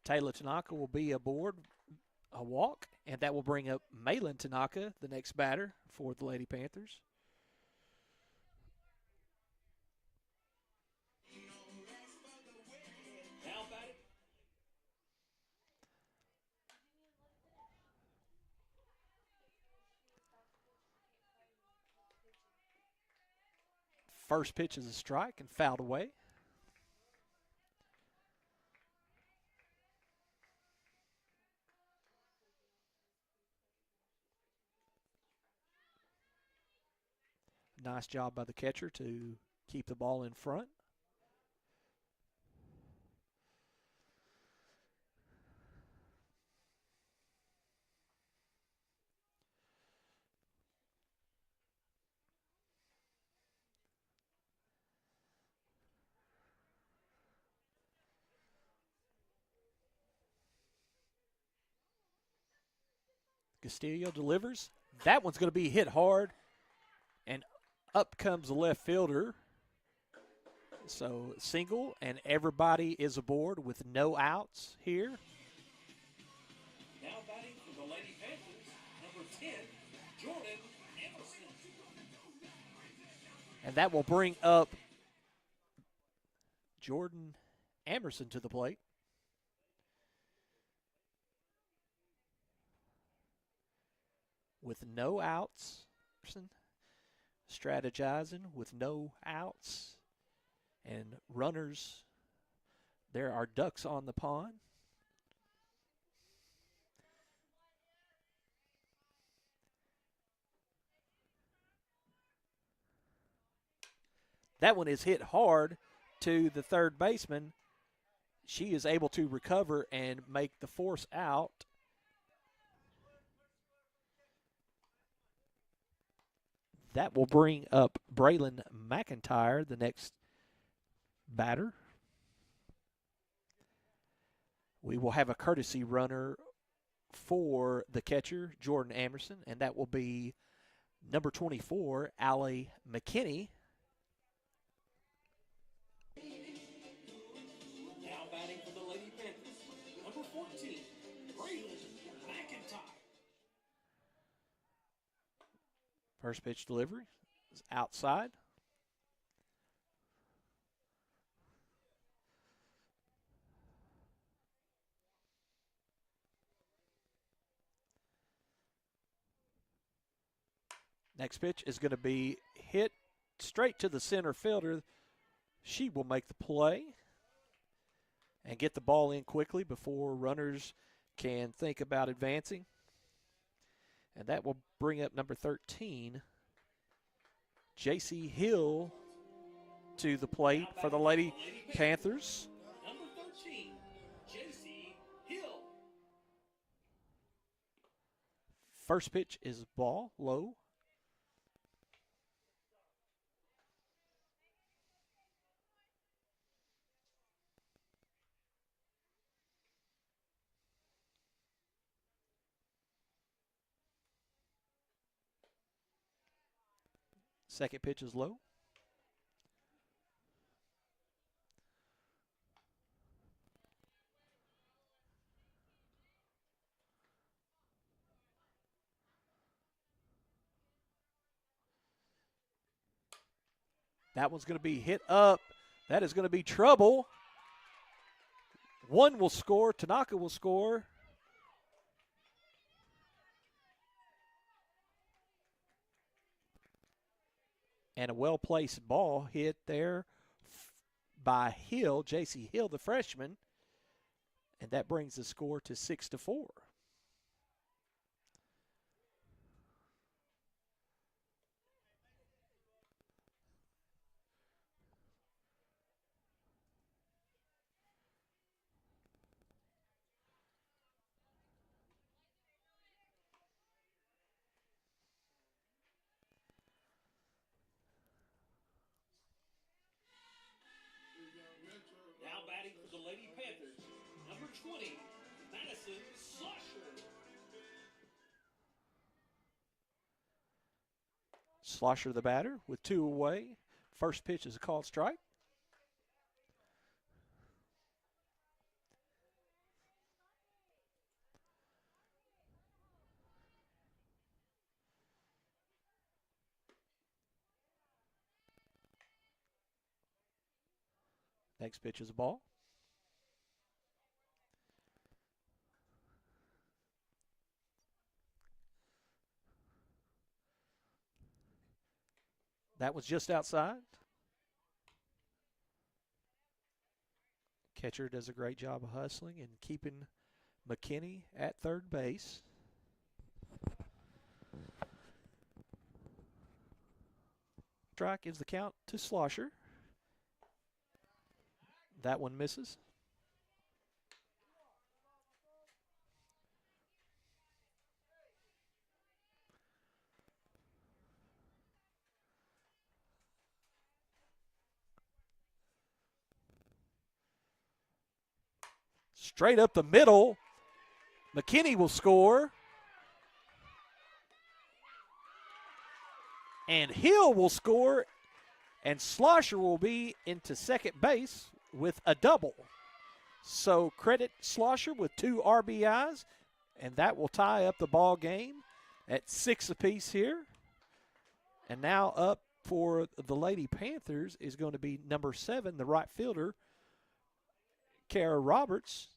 Taylor Tanaka will be aboard a walk, and that will bring up Malin Tanaka, the next batter for the Lady Panthers. First pitch is a strike and fouled away. Nice job by the catcher to keep the ball in front. Castillo delivers. That one's going to be hit hard, and up comes the left fielder. So single, and everybody is aboard with no outs here. Now batting for the Lady Panthers, number 10, Jordan Emerson. And that will bring up Jordan Emerson to the plate. With no outs, strategizing with no outs and runners. There are ducks on the pond. That one is hit hard to the third baseman. She is able to recover and make the force out. That will bring up Braylon McIntyre, the next batter. We will have a courtesy runner for the catcher, Jordan Emerson, and that will be number 24, Allie McKinney. Now batting for the Lady Panthers, number 14, Braylon McIntyre. First pitch delivery is outside. Next pitch is going to be hit straight to the center fielder. She will make the play and get the ball in quickly before runners can think about advancing. And that will bring up number 13, J.C. Hill, to the plate for the Lady Panthers. Number 13, J.C. Hill. First pitch is ball, low. Second pitch is low. That one's going to be hit up. That is going to be trouble. One will score. Tanaka will score. And a well-placed ball hit there by Hill, J.C. Hill, the freshman. And that brings the score to 6-4. Now batting for the Lady Panthers, number 20, Madison Slosher. Slosher the batter with two away. First pitch is a called strike. Next pitch is a ball. That was just outside. Catcher does a great job of hustling and keeping McKinney at third base. Strike gives the count to Slosher. That one misses. Straight up the middle. McKinney will score. And Hill will score. And Slosher will be into second base with a double. So credit Slosher with 2 RBIs. And that will tie up the ball game at 6 apiece here. And now up for the Lady Panthers is going to be number 7, the right fielder, Kara Roberts.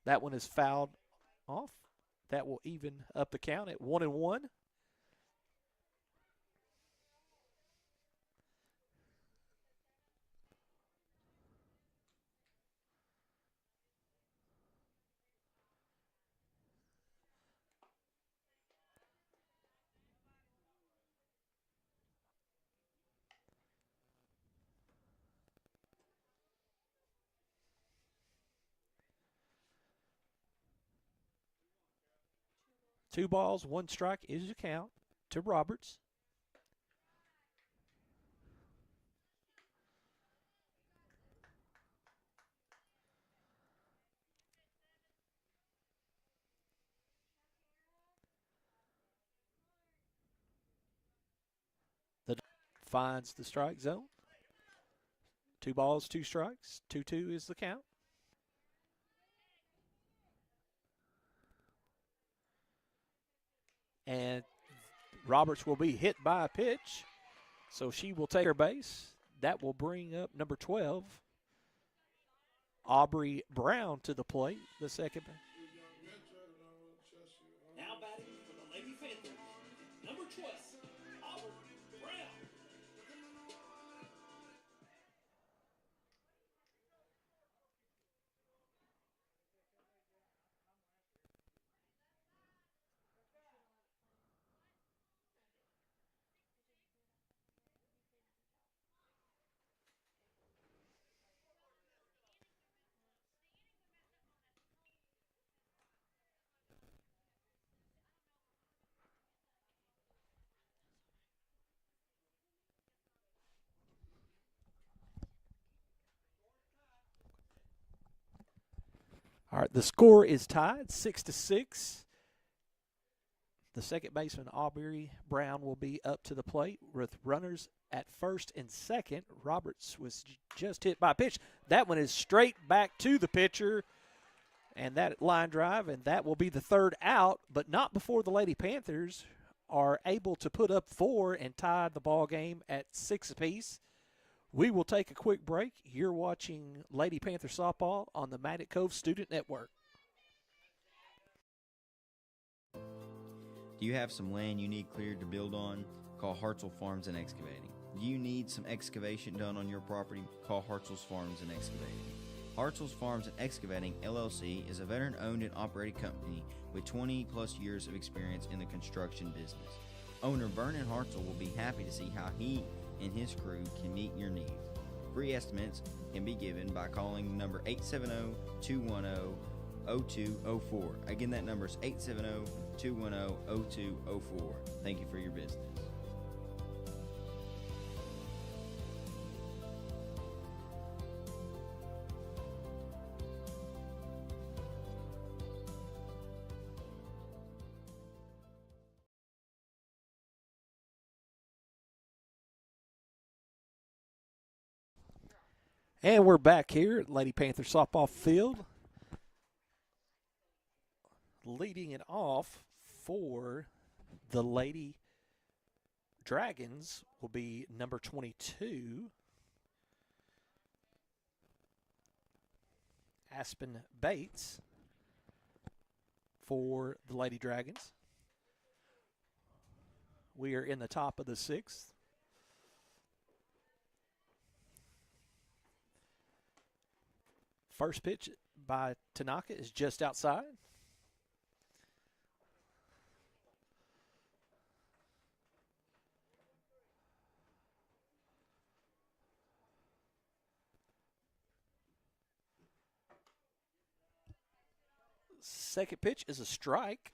That one is fouled off. That will even up the count at 1-1. Two balls, one strike is your count to Roberts. The finds the strike zone. 2 balls, 2 strikes. 2-2 is the count. And Roberts will be hit by a pitch, so she will take her base. That will bring up number 12, Aubrey Brown, to the plate, the second. Now batting for the Lady Panthers, number 12, Aubrey Brown. All right, the score is tied 6-6. The second baseman, Aubrey Brown, will be up to the plate with runners at first and second. Roberts was just hit by a pitch. That one is straight back to the pitcher, and that line drive, and that will be the third out, but not before the Lady Panthers are able to put up 4 and tie the ball game at 6 apiece. We will take a quick break. You're watching Lady Panther softball on the Magic Cove Student Network. Do you have some land you need cleared to build on? Call Hartzell Farms and Excavating. Do you need some excavation done on your property? Call Hartzell's Farms and Excavating. Hartzell's Farms and Excavating, LLC, is a veteran-owned and operated company with 20-plus years of experience in the construction business. Owner Vernon Hartzell will be happy to see how he and his crew can meet your needs. Free estimates can be given by calling number 870-210-0204. Again, that number is 870-210-0204. Thank you for your business. And we're back here at Lady Panther softball field. Leading it off for the Lady Dragons will be number 22, Aspen Bates, for the Lady Dragons. We are in the top of the 6th. First pitch by Tanaka is just outside. Second pitch is a strike.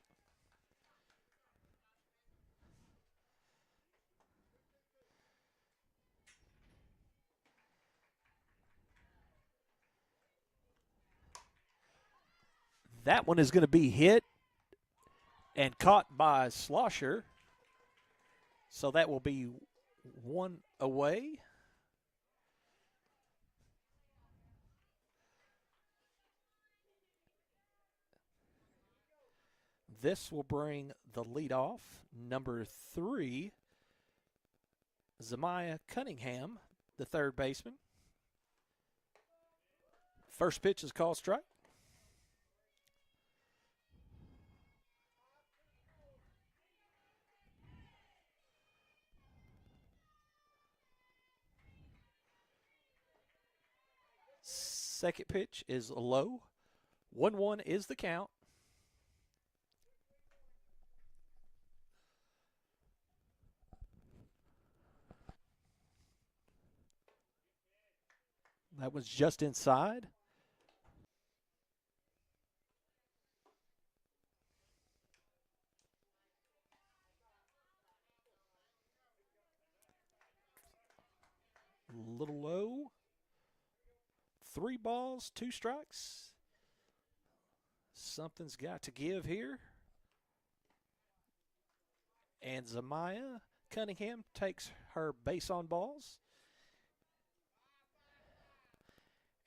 That one is going to be hit and caught by Slosher. So that will be one away. This will bring the leadoff, number 3, Zamiah Cunningham, the third baseman. First pitch is called strike. Second pitch is low. 1-1 is the count. That was just inside. A little low. 3 balls, 2 strikes. Something's got to give here. And Zamiah Cunningham takes her base on balls.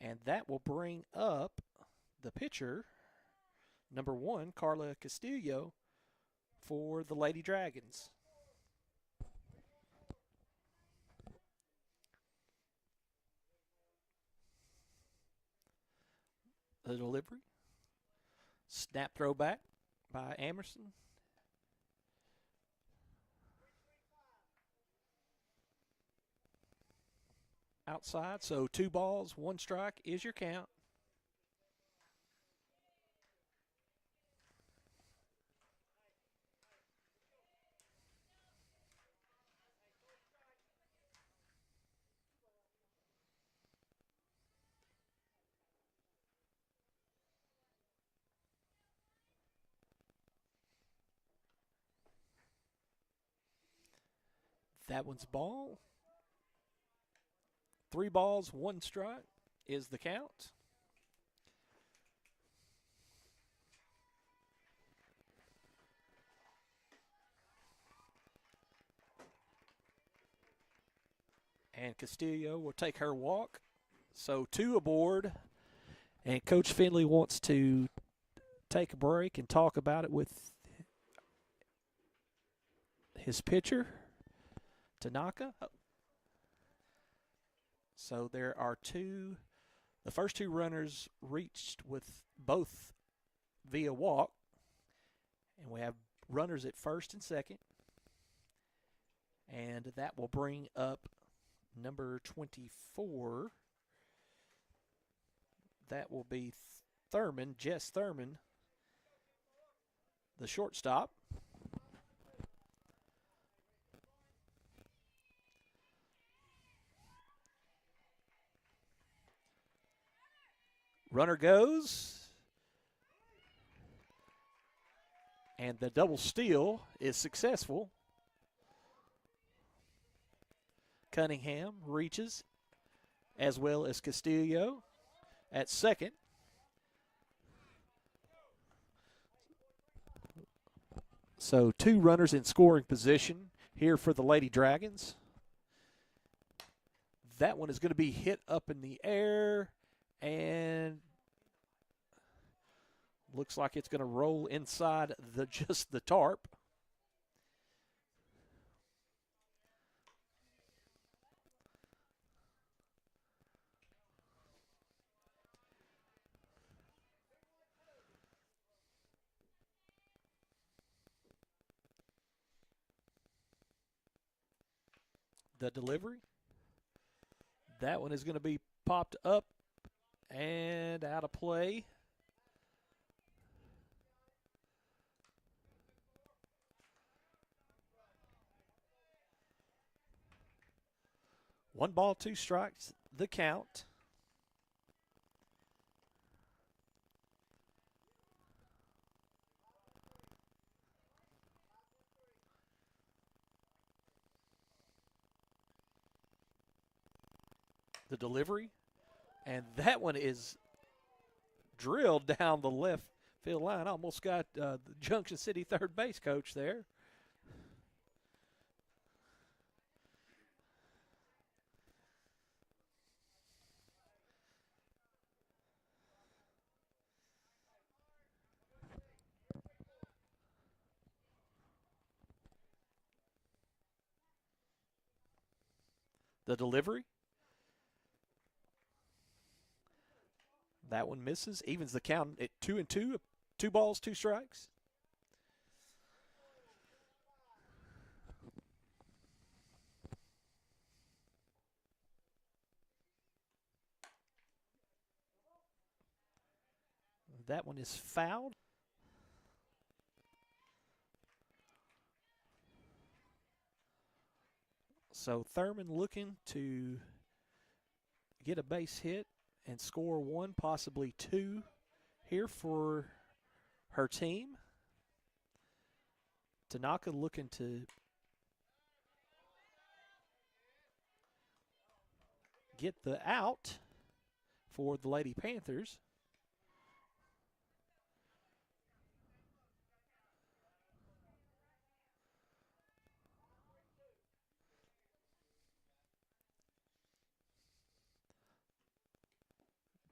And that will bring up the pitcher, number 1, Carla Castillo, for the Lady Dragons. The delivery. Snap throw back by Amerson. Outside, so 2 balls, 1 strike is your count. That one's ball. 3 balls, 1 strike is the count. And Castillo will take her walk. So 2 aboard. And Coach Finley wants to take a break and talk about it with his pitcher, Tanaka. So there are 2. The first 2 runners reached with both via walk. And we have runners at first and second. And that will bring up number 24. That will be Thurman, Jess Thurman, the shortstop. Runner goes. And the double steal is successful. Cunningham reaches, as well as Castillo at second. So 2 runners in scoring position here for the Lady Dragons. That one is going to be hit up in the air, and looks like it's going to roll inside just the tarp. The delivery. That one is going to be popped up and out of play. One ball, two strikes, the count. The delivery, and that one is drilled down the left field line. Almost got the Junction City third base coach there. The delivery. That one misses. Evens the count at 2-2. 2 balls, 2 strikes. That one is fouled. So Thurman looking to get a base hit and score 1, possibly 2 here for her team. Tanaka looking to get the out for the Lady Panthers.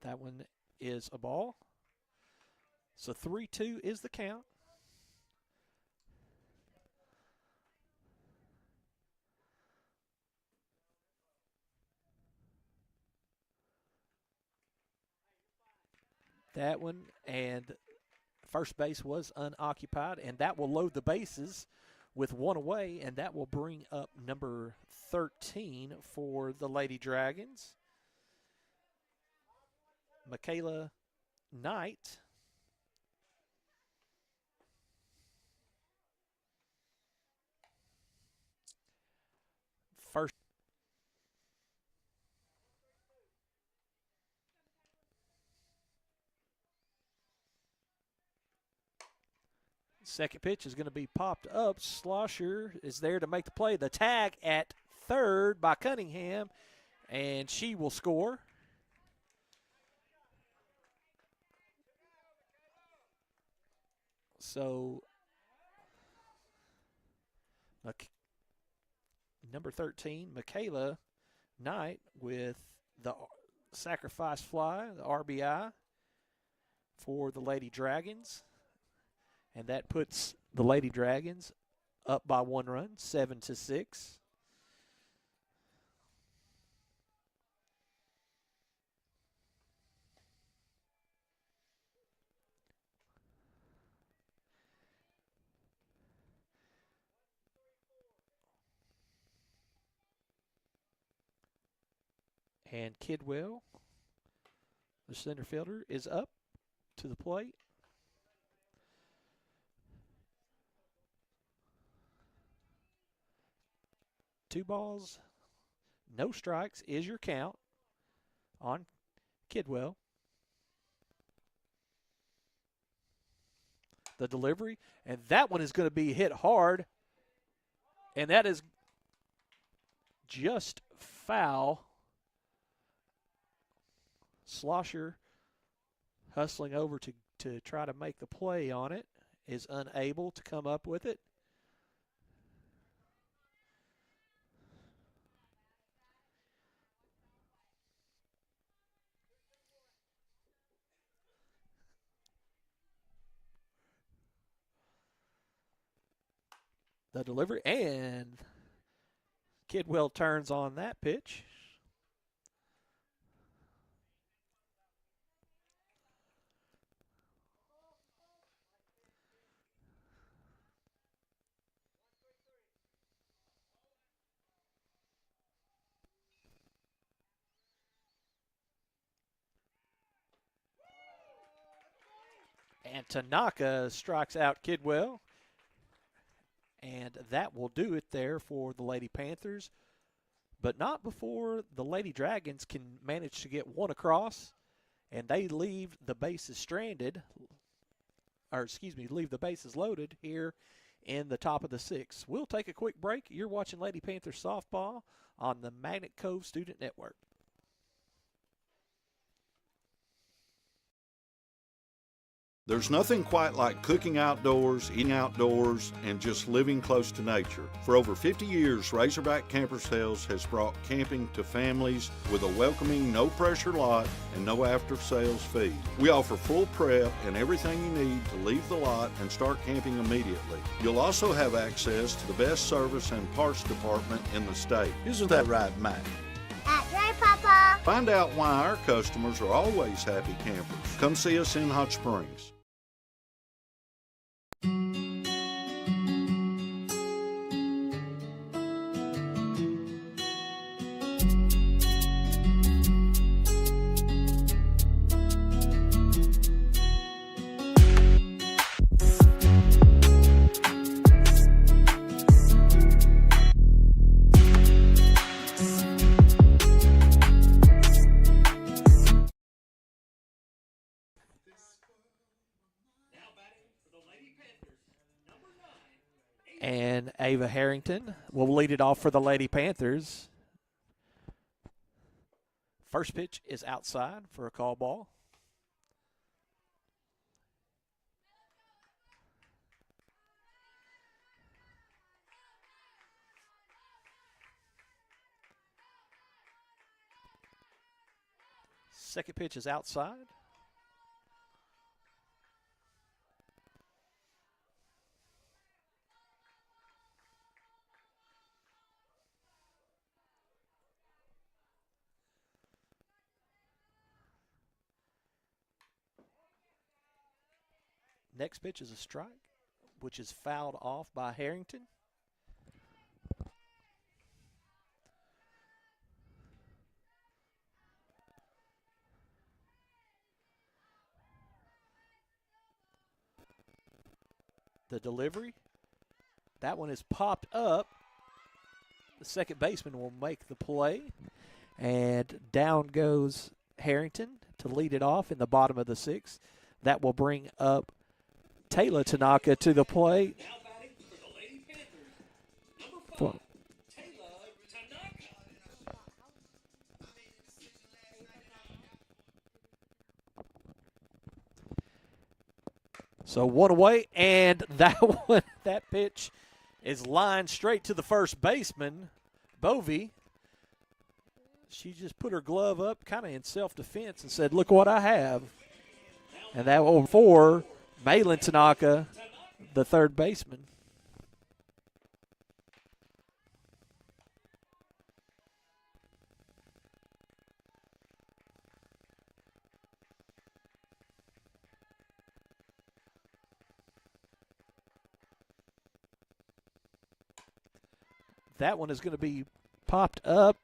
That one is a ball. So 3-2 is the count. That one, and first base was unoccupied, and that will load the bases with 1 away, and that will bring up number 13 for the Lady Dragons. Michaela Knight. First. Second pitch is going to be popped up. Schlosser is there to make the play. The tag at third by Cunningham, and she will score. So, number 13, Michaela Knight, with the sacrifice fly, the RBI for the Lady Dragons. And that puts the Lady Dragons up by 1 run, 7-6. And Kidwell, the center fielder, is up to the plate. Two balls, no strikes is your count on Kidwell. The delivery, and that one is going to be hit hard, and that is just foul. Schlosser hustling over to try to make the play on it, is unable to come up with it. The delivery, and Kidwell turns on that pitch. And Tanaka strikes out Kidwell. And that will do it there for the Lady Panthers. But not before the Lady Dragons can manage to get one across. And they leave the bases stranded. Or, excuse me, leave the bases loaded here in the top of the sixth. We'll take a quick break. You're watching Lady Panthers softball on the Magnet Cove Student Network. There's nothing quite like cooking outdoors, eating outdoors, and just living close to nature. For over 50 years, Razorback Camper Sales has brought camping to families with a welcoming, no-pressure lot and no after-sales fee. We offer full prep and everything you need to leave the lot and start camping immediately. You'll also have access to the best service and parts department in the state. Isn't that right, Matt? That's right, Papa. Find out why our customers are always happy campers. Come see us in Hot Springs. And Ava Harrington will lead it off for the Lady Panthers. First pitch is outside for a call ball. Second pitch is outside. Next pitch is a strike, which is fouled off by Harrington. The delivery, that one is popped up. The second baseman will make the play. And down goes Harrington to lead it off in the bottom of the sixth. That will bring up Taylor Tanaka to the plate. Now batting for the Lady Panthers, number 5, Taylor Tanaka. So one away, and that pitch is lined straight to the first baseman, Bovey. She just put her glove up kind of in self-defense and said, look what I have. And that over for Malin Tanaka, the third baseman. That one is going to be popped up.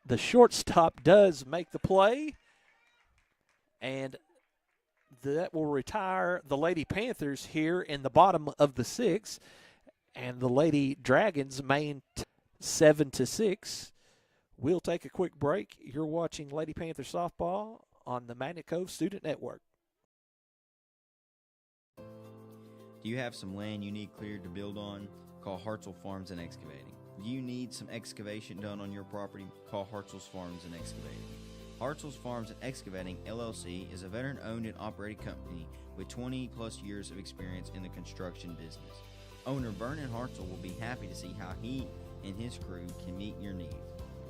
The shortstop does make the play. And that will retire the Lady Panthers here in the bottom of the sixth. And the Lady Dragons main 7-6. We'll take a quick break. You're watching Lady Panther softball on the Magnet Cove Student Network. Do you have some land you need cleared to build on? Call Hartzell Farms and Excavating. Do you need some excavation done on your property? Call Hartzell's Farms and Excavating. Hartzell's Farms and Excavating, LLC, is a veteran-owned and operated company with 20-plus years of experience in the construction business. Owner Vernon Hartzell will be happy to see how he and his crew can meet your needs.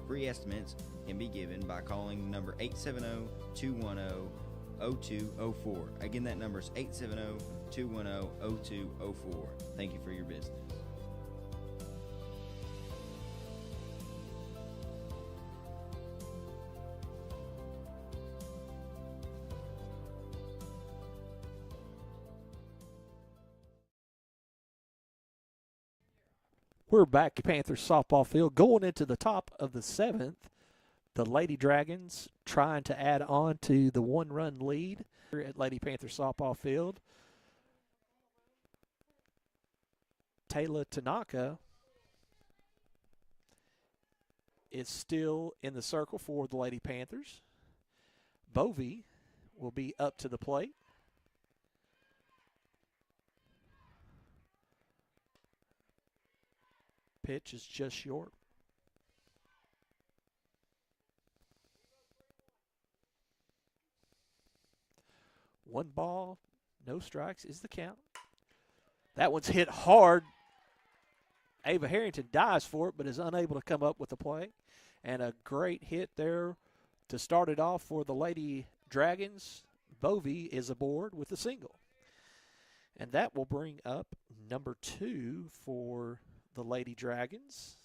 Free estimates can be given by calling number 870-210-0204. Again, that number is 210-0204. Thank you for your business. We're back at Panthers softball field. Going into the top of the 7th, the Lady Dragons trying to add on to the one-run lead here at Lady Panthers softball field. Taylor Tanaka is still in the circle for the Lady Panthers. Bovey will be up to the plate. Pitch is just short. One ball, no strikes is the count. That one's hit hard. Ava Harrington dives for it, but is unable to come up with the play. And a great hit there to start it off for the Lady Dragons. Bovey is aboard with a single. And that will bring up number 2 for the Lady Dragons.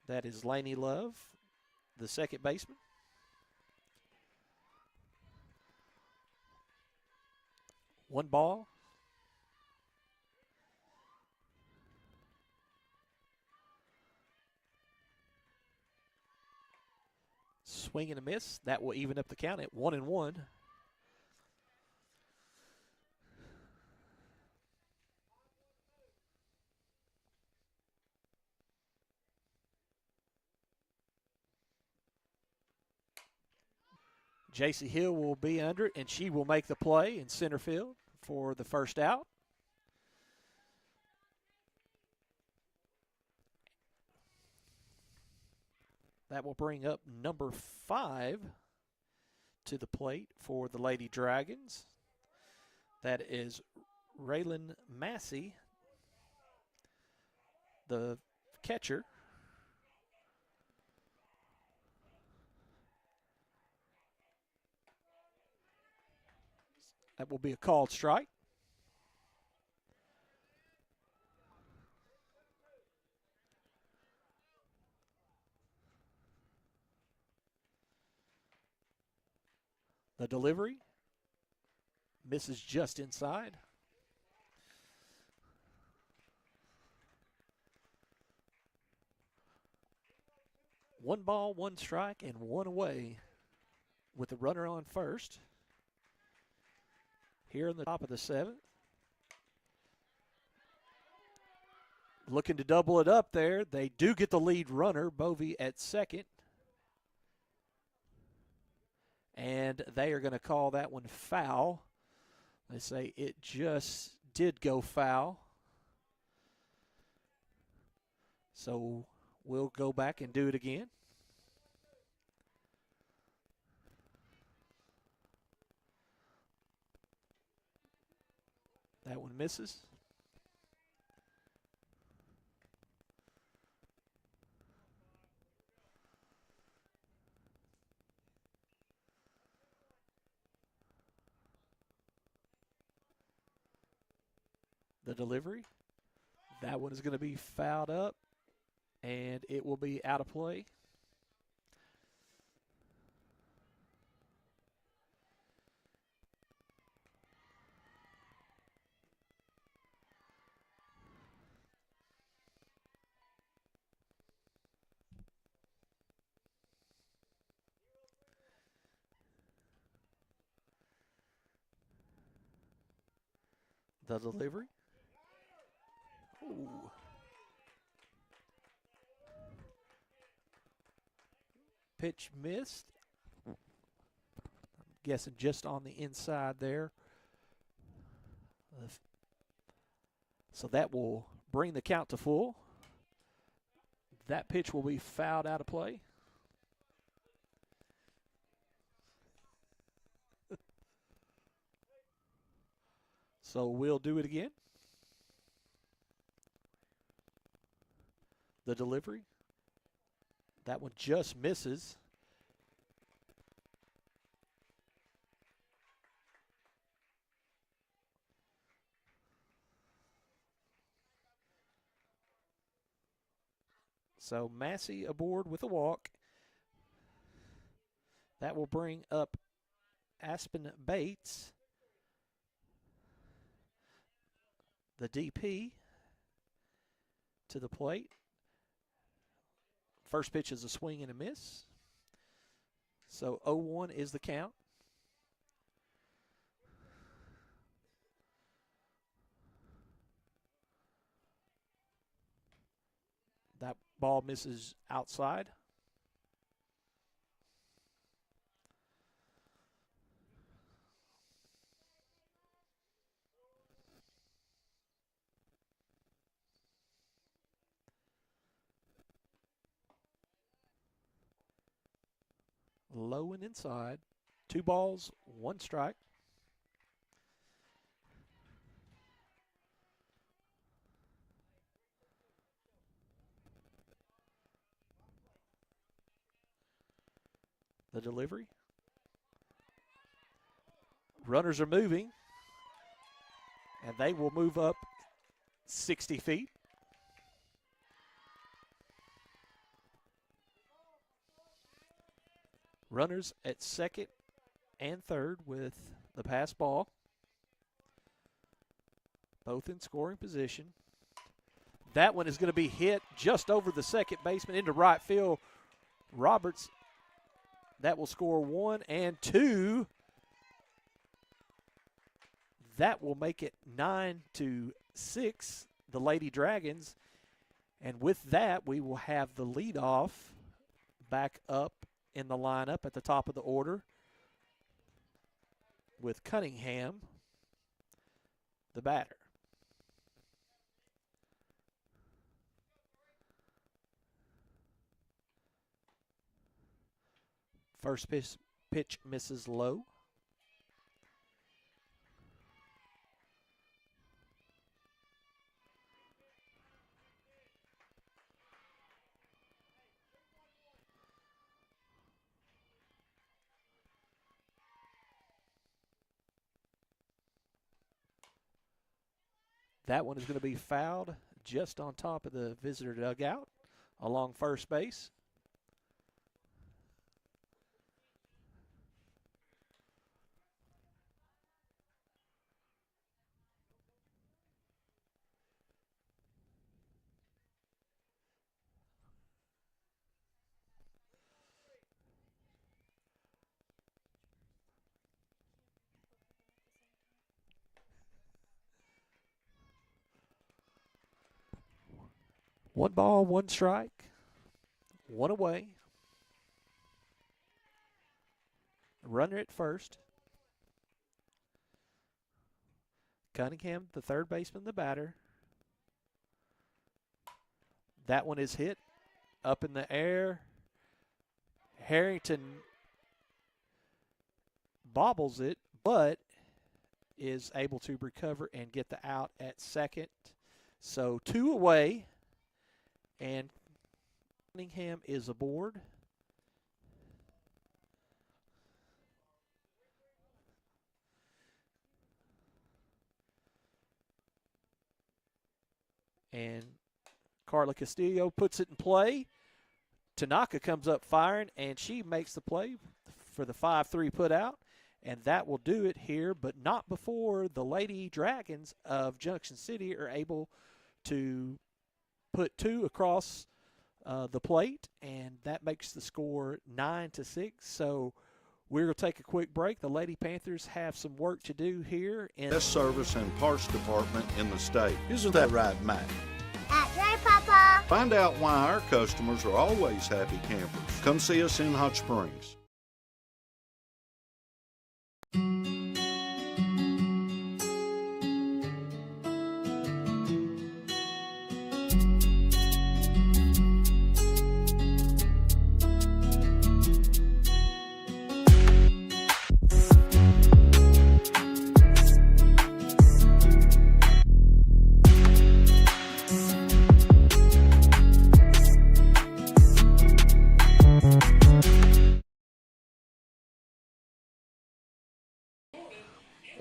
That is Lainey Love, the second baseman. One ball. Swing and a miss. That will even up the count at 1-1. JC Hill will be under it, and she will make the play in center field for the first out. That will bring up number 5 to the plate for the Lady Dragons. That is Raylan Massey, the catcher. That will be a called strike. The delivery misses just inside. One ball, one strike, and one away with the runner on first. Here in the top of the 7th. Looking to double it up there. They do get the lead runner, Bovey, at second. And they are going to call that one foul. They say it just did go foul. So we'll go back and do it again. That one misses. The delivery. That one is going to be fouled up, and it will be out of play. The delivery. Ooh. Pitch missed. I'm guessing just on the inside there. So that will bring the count to full. That pitch will be fouled out of play. So we'll do it again. The delivery. That one just misses. So Massey aboard with a walk. That will bring up Aspen Bates, the DP, to the plate. First pitch is a swing and a miss. So 0-1 is the count. That ball misses outside. Low and inside. 2 balls, 1 strike. The delivery. Runners are moving, and they will move up 60 feet. Runners at second and third with the pass ball, both in scoring position. That one is going to be hit just over the second baseman into right field. Roberts, that will score 1 and 2. That will make it 9-6, the Lady Dragons. And with that, we will have the leadoff back up in the lineup at the top of the order with Cunningham, the batter. First pitch misses low. That one is going to be fouled just on top of the visitor dugout along first base. One ball, 1 strike, 1 away. Runner at first. Cunningham, the third baseman, the batter. That one is hit up in the air. Harrington bobbles it, but is able to recover and get the out at second. So 2 away. And Cunningham is aboard. And Carla Castillo puts it in play. Tanaka comes up firing, and she makes the play for the 5-3 put out. And that will do it here, but not before the Lady Dragons of Junction City are able to put 2 across the plate, and that makes the score 9-6. So we're going to take a quick break. The Lady Panthers have some work to do here. Best service and parts department in the state. Isn't that right, Matt? That's right, Papa. Find out why our customers are always happy campers. Come see us in Hot Springs.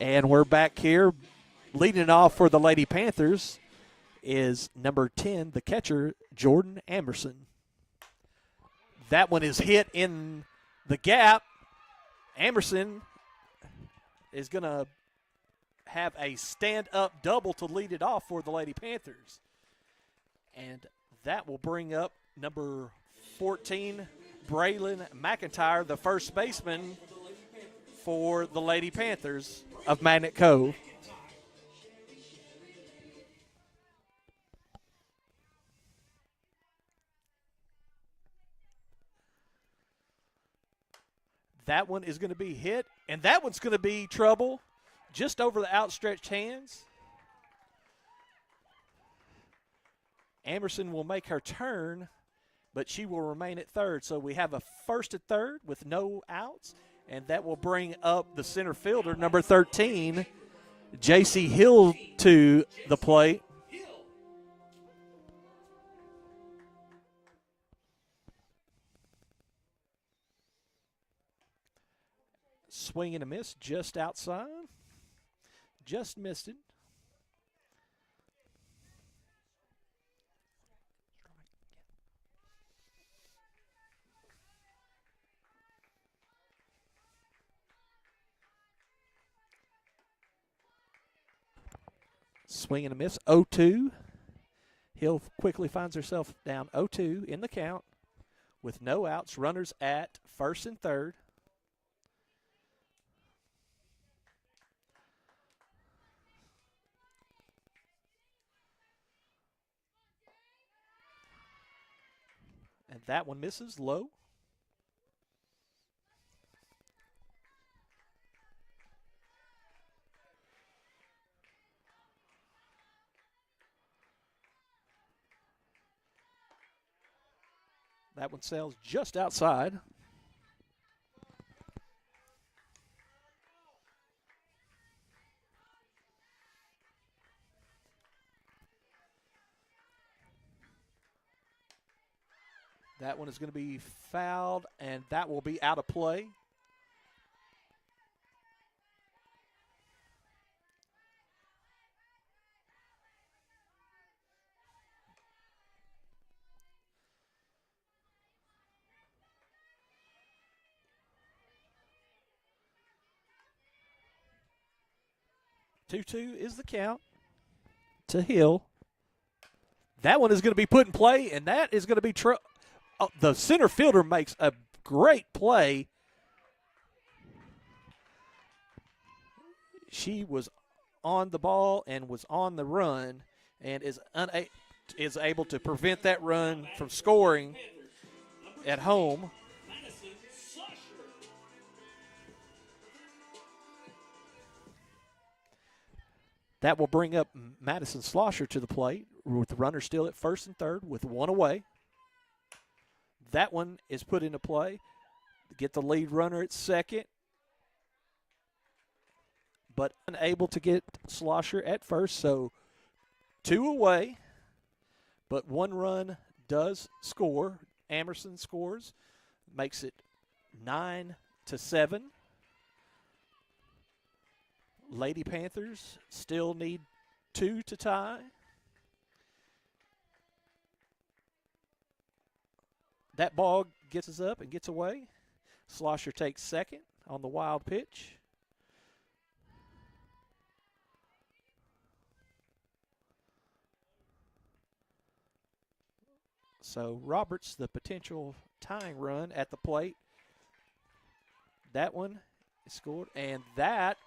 And we're back here. Leading off for the Lady Panthers is number 10, the catcher, Jordan Amerson. That one is hit in the gap. Amerson is going to have a stand-up double to lead it off for the Lady Panthers. And that will bring up number 14, Braylon McIntyre, the first baseman for the Lady Panthers of Magnet Cove. That one is going to be hit, and that one's going to be trouble just over the outstretched hands. Amerson will make her turn, but she will remain at third. So we have a first at third with no outs, and that will bring up the center fielder, number 13, J.C. Hill, to the plate. Swing and a miss just outside. Just missed it. Swing and a miss, 0-2. Hill quickly finds herself down 0-2 in the count with no outs. Runners at first and third. And that one misses low. That one sails just outside. That one is going to be fouled, and that will be out of play. Two-two is the count to Hill. That one is going to be put in play, and that is going to be the center fielder makes a great play. She was on the ball and was on the run and is able to prevent that run from scoring at home. That will bring up Madison Slosher to the plate with the runner still at first and third with one away. That one is put into play. Get the lead runner at second, but unable to get Slosher at first. So 2 away, but 1 run does score. Amerson scores, makes it 9-7. Lady Panthers still need 2 to tie. That ball gets us up and gets away. Slosher takes second on the wild pitch. So Roberts, the potential tying run at the plate. That one is scored, and that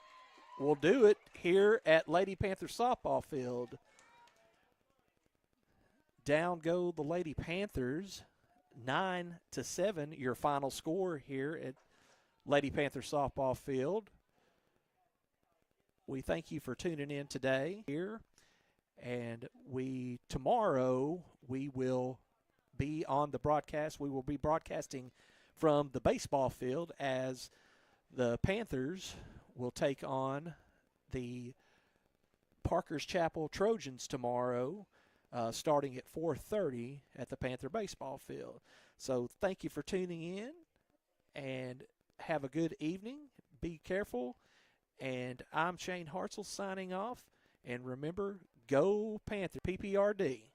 will do it here at Lady Panther softball field. Down go the Lady Panthers, 9-7, your final score here at Lady Panther softball field. We thank you for tuning in today here, and tomorrow we will be on the broadcast. We will be broadcasting from the baseball field as the Panthers will take on the Parker's Chapel Trojans tomorrow, starting at 4:30 at the Panther baseball field. So thank you for tuning in, and have a good evening. Be careful, and I'm Shane Hartzell signing off. And remember, go Panther, PPRD.